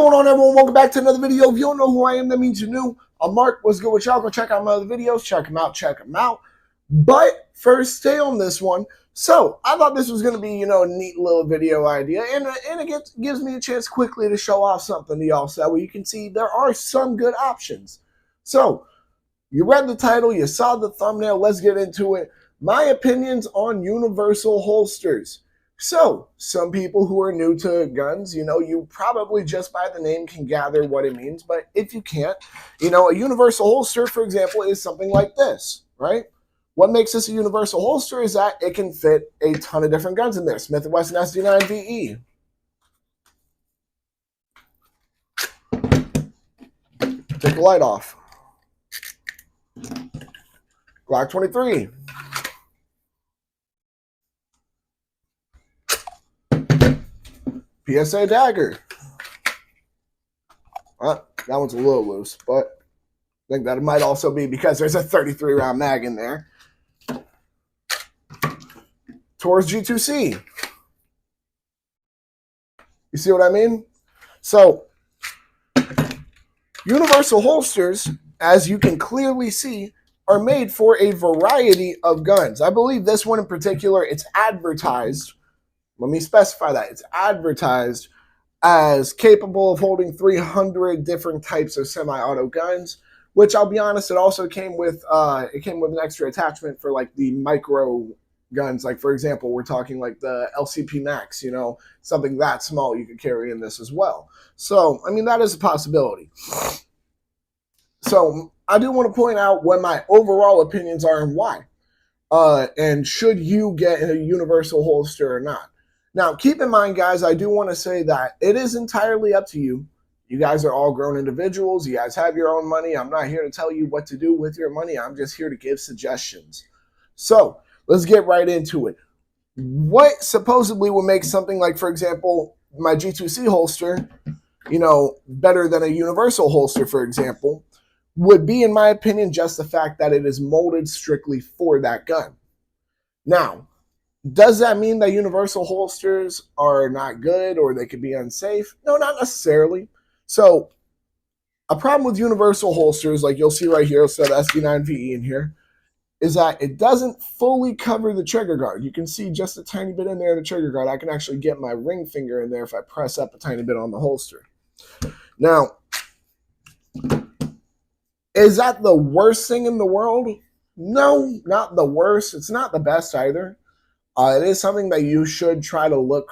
What's going on, everyone? Welcome back to another video. If you don't know who I am, that means you're new. I'm Mark. What's good with y'all? Go check out my other videos. Check them out. Check them out. But first, stay on this one. So I thought this was going to be, a neat little video idea, and it gives me a chance quickly to show off something to y'all, so that way you can see there are some good options. So you read the title, you saw the thumbnail. Let's get into it. My opinions on universal holsters. So, some people who are new to guns, you probably just by the name can gather what it means. But if you can't, a universal holster, for example, is something like this, right? What makes this a universal holster is that it can fit a ton of different guns in there. Smith & Wesson SD9 VE. Take the light off. Glock 23. PSA dagger. That one's a little loose, but I think that it might also be because there's a 33 round mag in there. Taurus G2C. You see what I mean? So, universal holsters, as you can clearly see, are made for a variety of guns. I believe this one in particular, it's advertised. Let me specify that. It's advertised as capable of holding 300 different types of semi-auto guns, which I'll be honest, it also came with an extra attachment for like the micro guns. Like, for example, we're talking like the LCP Max, something that small you could carry in this as well. So, I mean, that is a possibility. So, I do want to point out what my overall opinions are and why. And should you get a universal holster or not? Now, keep in mind, guys, I do want to say that it is entirely up to you. You guys are all grown individuals. You guys have your own money. I'm not here to tell you what to do with your money. I'm just here to give suggestions. So let's get right into it. What supposedly will make something like, for example, my G2C holster, better than a universal holster, for example, would be, in my opinion, just the fact that it is molded strictly for that gun. Now, does that mean that universal holsters are not good or they could be unsafe? No, not necessarily. So, a problem with universal holsters, like you'll see right here, so the SD9 VE in here, is that it doesn't fully cover the trigger guard. You can see just a tiny bit in there of the trigger guard. I can actually get my ring finger in there if I press up a tiny bit on the holster. Now, is that the worst thing in the world? No, not the worst. It's not the best either. It is something that you should try to look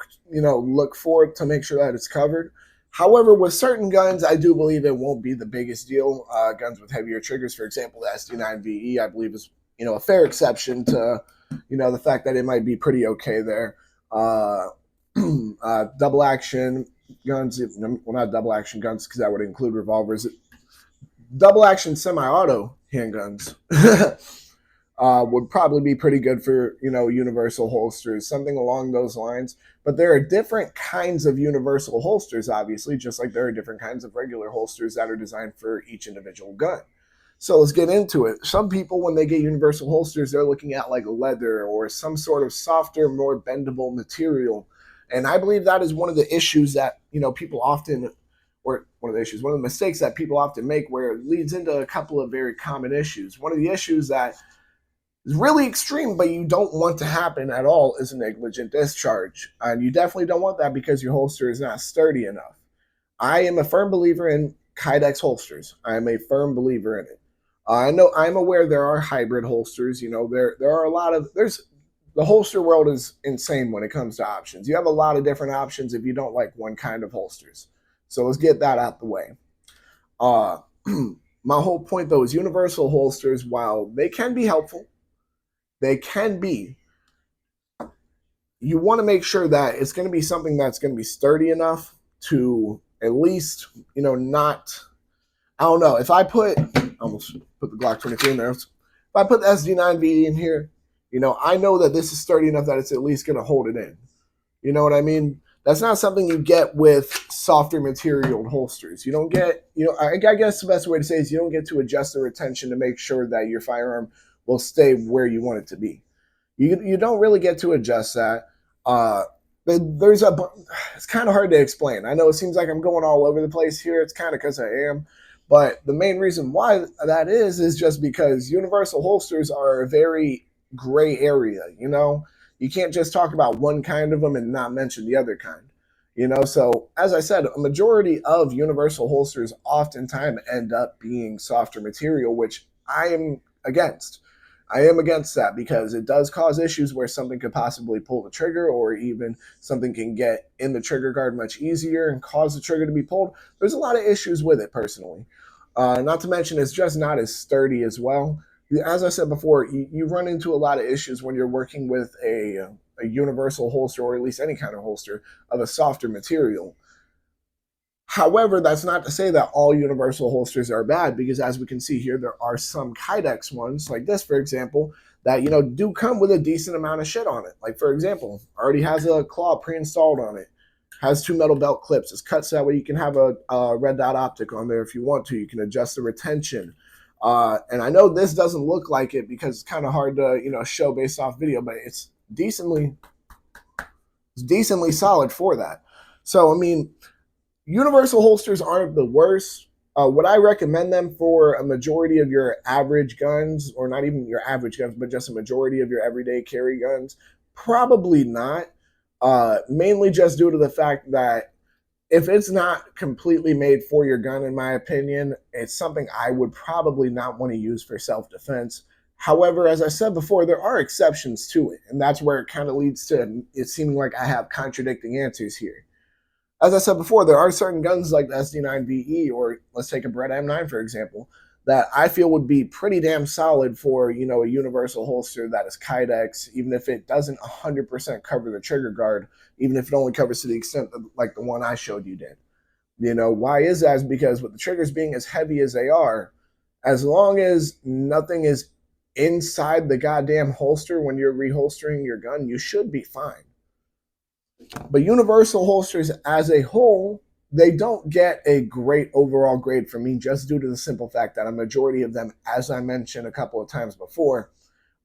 for to make sure that it's covered. However, with certain guns, I do believe it won't be the biggest deal. Guns with heavier triggers, for example, the SD9 VE, I believe is a fair exception to the fact that it might be pretty okay there. Double action guns, well, not double action guns because that would include revolvers. Double action semi-auto handguns. Would probably be pretty good for, universal holsters, something along those lines. But there are different kinds of universal holsters, obviously, just like there are different kinds of regular holsters that are designed for each individual gun. So let's get into it. Some people, when they get universal holsters, they're looking at like leather or some sort of softer, more bendable material. And I believe that is one of the issues that, people often, or one of the mistakes that people often make, where it leads into a couple of very common issues. One of the issues that is really extreme, but you don't want to happen at all, is a negligent discharge. And you definitely don't want that because your holster is not sturdy enough. I am a firm believer in Kydex holsters. I am a firm believer in it. I'm aware there are hybrid holsters. There are a lot of, the holster world is insane when it comes to options. You have a lot of different options if you don't like one kind of holsters. So let's get that out the way. My whole point, though, is universal holsters, while they can be helpful, you want to make sure that it's going to be something that's going to be sturdy enough to at least, not, I don't know, if I almost put the Glock 23 in there, if I put the SD9 VE in here, I know that this is sturdy enough that it's at least going to hold it in. You know what I mean? That's not something you get with softer material holsters. You don't get, I guess the best way to say is you don't get to adjust the retention to make sure that your firearm will stay where you want it to be. You don't really get to adjust that. there's a, it's kind of hard to explain. I know it seems like I'm going all over the place here. It's kind of because I am. But the main reason why that is just because universal holsters are a very gray area, you know? You can't just talk about one kind of them and not mention the other kind. You know, so as I said, a majority of universal holsters oftentimes end up being softer material, which I am against. I am against that because it does cause issues where something could possibly pull the trigger, or even something can get in the trigger guard much easier and cause the trigger to be pulled. There's a lot of issues with it personally. Not to mention, it's just not as sturdy as well. As I said before, you run into a lot of issues when you're working with a universal holster, or at least any kind of holster of a softer material. However, that's not to say that all universal holsters are bad, because as we can see here, there are some Kydex ones, like this, for example, that, you know, do come with a decent amount of shit on it. Like, for example, already has a claw pre-installed on it, has 2 metal belt clips. It's cut so that way you can have a red dot optic on there if you want to. You can adjust the retention. And I know this doesn't look like it because it's kind of hard to, you know, show based off video, but it's decently solid for that. So, I mean, universal holsters aren't the worst. Would I recommend them for a majority of your average guns, or not even your average guns, but just a majority of your everyday carry guns? Probably not. Mainly just due to the fact that if it's not completely made for your gun, in my opinion, it's something I would probably not want to use for self-defense. However, as I said before, there are exceptions to it, and that's where it kind of leads to it seeming like I have contradicting answers here. As I said before, there are certain guns like the SD9VE, or let's take a Beretta M9, for example, that I feel would be pretty damn solid for, you know, a universal holster that is Kydex, even if it doesn't 100% cover the trigger guard, even if it only covers to the extent that, like the one I showed you did. You know, why is that? Is because with the triggers being as heavy as they are, as long as nothing is inside the goddamn holster when you're reholstering your gun, you should be fine. But universal holsters as a whole, they don't get a great overall grade from me, just due to the simple fact that a majority of them, as I mentioned a couple of times before,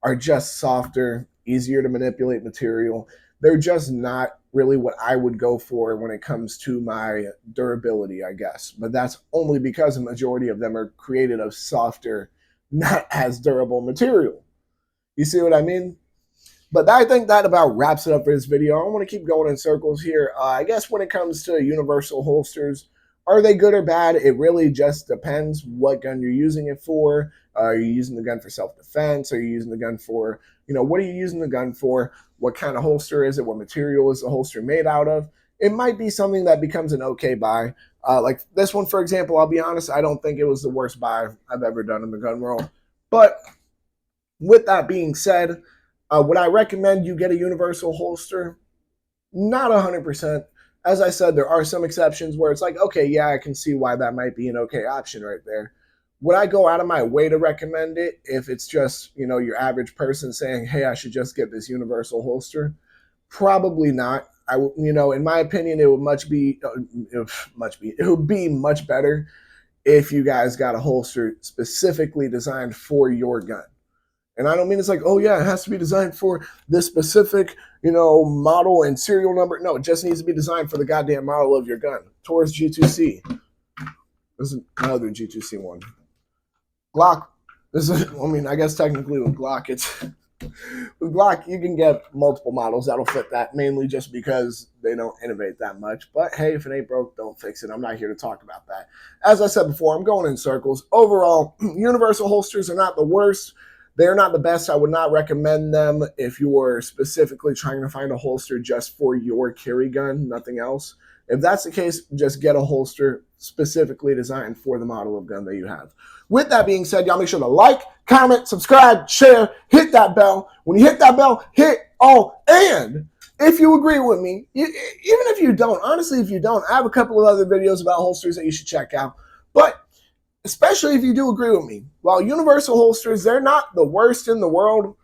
are just softer, easier to manipulate material. They're just not really what I would go for when it comes to my durability, I guess. But that's only because a majority of them are created of softer, not as durable material. You see what I mean? But I think that about wraps it up for this video. I don't want to keep going in circles here. I guess when it comes to universal holsters, are they good or bad? It really just depends what gun you're using it for. Are you using the gun for self-defense? Are you using the gun for, you know, what are you using the gun for? What kind of holster is it? What material is the holster made out of? It might be something that becomes an okay buy. Like this one, for example, I'll be honest, I don't think it was the worst buy I've ever done in the gun world. But with that being said, would I recommend you get a universal holster? Not 100%. As I said, there are some exceptions where it's like, okay, yeah, I can see why that might be an okay option right there. Would I go out of my way to recommend it if it's just, you know, your average person saying, hey, I should just get this universal holster? Probably not. You know, in my opinion, it would it would be much better if you guys got a holster specifically designed for your gun. And I don't mean it's like, oh yeah, it has to be designed for this specific, you know, model and serial number. No, it just needs to be designed for the goddamn model of your gun. Taurus G2C. This is another G2C one. Glock. This is, I mean, I guess technically with Glock, with Glock, you can get multiple models that'll fit that, mainly just because they don't innovate that much. But hey, if it ain't broke, don't fix it. I'm not here to talk about that. As I said before, I'm going in circles. Overall, universal holsters are not the worst. They're not the best. I would not recommend them if you were specifically trying to find a holster just for your carry gun, nothing else. If that's the case, just get a holster specifically designed for the model of gun that you have. With that being said, y'all make sure to like, comment, subscribe, share, hit that bell. When you hit that bell, hit all. And if you agree with me, even if you don't, honestly, if you don't, I have a couple of other videos about holsters that you should check out. But especially if you do agree with me, while universal holsters, they're not the worst in the world,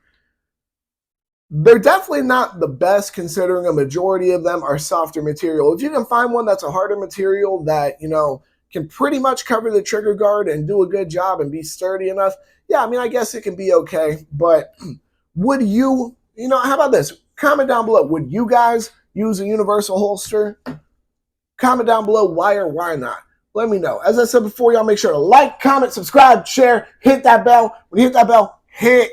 they're definitely not the best, considering a majority of them are softer material. If you can find one that's a harder material that, you know, can pretty much cover the trigger guard and do a good job and be sturdy enough, yeah, I mean, I guess it can be okay. But would you, you know, how about this? Comment down below. Would you guys use a universal holster? Comment down below why or why not. Let me know. As I said before, y'all make sure to like, comment, subscribe, share, hit that bell. When you hit that bell, hit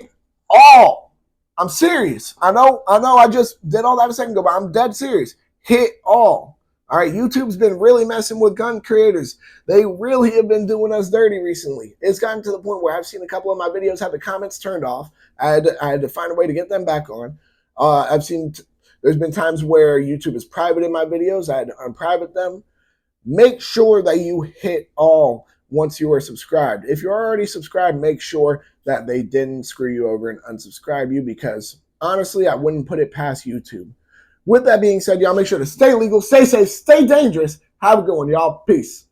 all. I'm serious. I know I just did all that a second ago, but I'm dead serious. Hit all. All right, YouTube's been really messing with gun creators. They really have been doing us dirty recently. It's gotten to the point where I've seen a couple of my videos have the comments turned off. I had to find a way to get them back on. I've seen there's been times where YouTube has privated my videos. I had to unprivate them. Make sure that you hit all once you are subscribed. If you're already subscribed, make sure that they didn't screw you over and unsubscribe you, because honestly, I wouldn't put it past YouTube. With that being said, y'all make sure to stay legal, stay safe, stay dangerous. Have a good one, y'all. Peace.